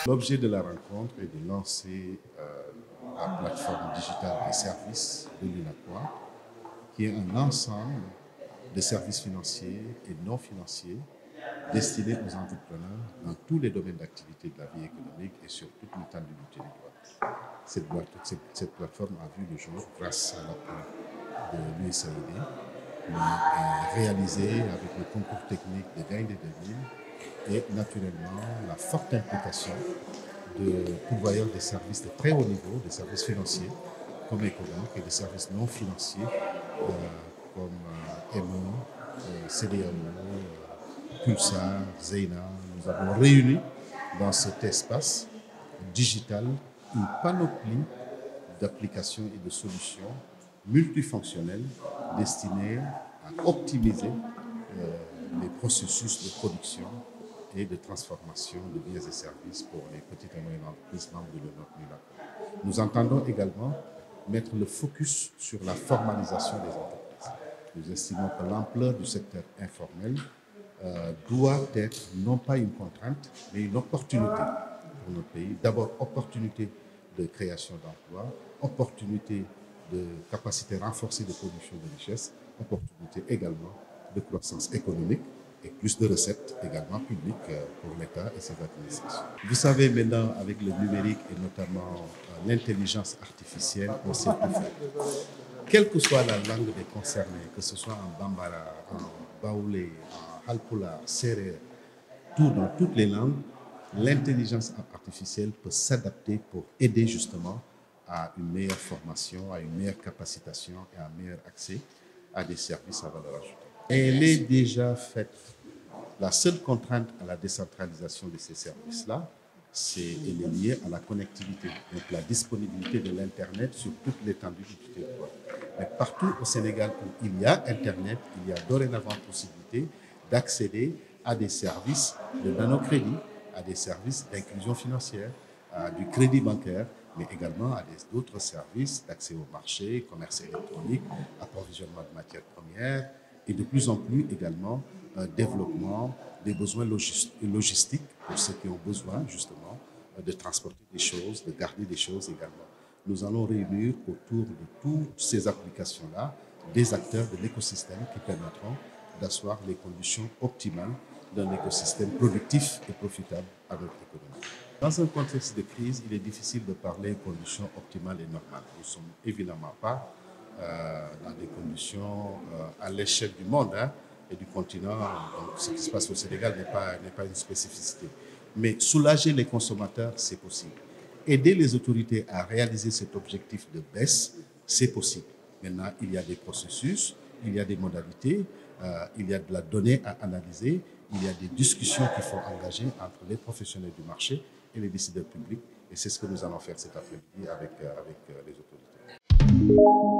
L'objet de la rencontre est de lancer la plateforme digitale des services de l'UNACOIS, qui est un ensemble de services financiers et non financiers destinés aux entrepreneurs dans tous les domaines d'activité de la vie économique et sur toute l'étendue du territoire. Cette plateforme a vu le jour grâce à l'appui de l'USAID, mais est réalisée avec le concours technique des Gaïndé de Ville et naturellement la forte implication de pourvoyeurs des services de très haut niveau, des services financiers comme économiques et des services non financiers comme ME, CDAO, Pulsar, Zeyna. Nous avons réuni dans cet espace digital une panoplie d'applications et de solutions multifonctionnelles destinées à optimiser les processus de production et de transformation de biens et services pour les petites et moyennes entreprises membres de l'UNACOIS. Nous entendons également mettre le focus sur la formalisation des entreprises. Nous estimons que l'ampleur du secteur informel doit être non pas une contrainte, mais une opportunité pour notre pays. D'abord, opportunité de création d'emplois, opportunité de capacité renforcée de production de richesses, opportunité également de croissance économique et plus de recettes également publiques pour l'État et ses administrations. Vous savez maintenant, avec le numérique et notamment l'intelligence artificielle, on sait tout faire. Quelle que soit la langue des concernés, que ce soit en Bambara, en Baoulé, en Halpula, Sérère, dans toutes les langues, l'intelligence artificielle peut s'adapter pour aider justement à une meilleure formation, à une meilleure capacitation et à un meilleur accès à des services à valeur ajoutée. Elle est déjà faite. La seule contrainte à la décentralisation de ces services-là, elle est liée à la connectivité, donc la disponibilité de l'Internet sur toute l'étendue du territoire. Mais partout au Sénégal où il y a Internet, il y a dorénavant possibilité d'accéder à des services de nanocrédit, à des services d'inclusion financière, à du crédit bancaire, mais également à d'autres services d'accès au marché, commerce électronique, approvisionnement de matières premières et de plus en plus également développement des besoins logistiques pour ceux qui ont besoin justement de transporter des choses, de garder des choses également. Nous allons réunir autour de toutes ces applications-là des acteurs de l'écosystème qui permettront d'asseoir les conditions optimales d'un écosystème productif et profitable à notre économie. Dans un contexte de crise, il est difficile de parler de conditions optimales et normales. Nous ne sommes évidemment pas dans des conditions à l'échelle du monde et du continent. Donc, ce qui se passe au Sénégal n'est pas une spécificité. Mais soulager les consommateurs, c'est possible. Aider les autorités à réaliser cet objectif de baisse, c'est possible. Maintenant, il y a des processus, il y a des modalités, il y a de la donnée à analyser, il y a des discussions qu'il faut engager entre les professionnels du marché et les décideurs publics. Et c'est ce que nous allons faire cet après-midi avec les autorités.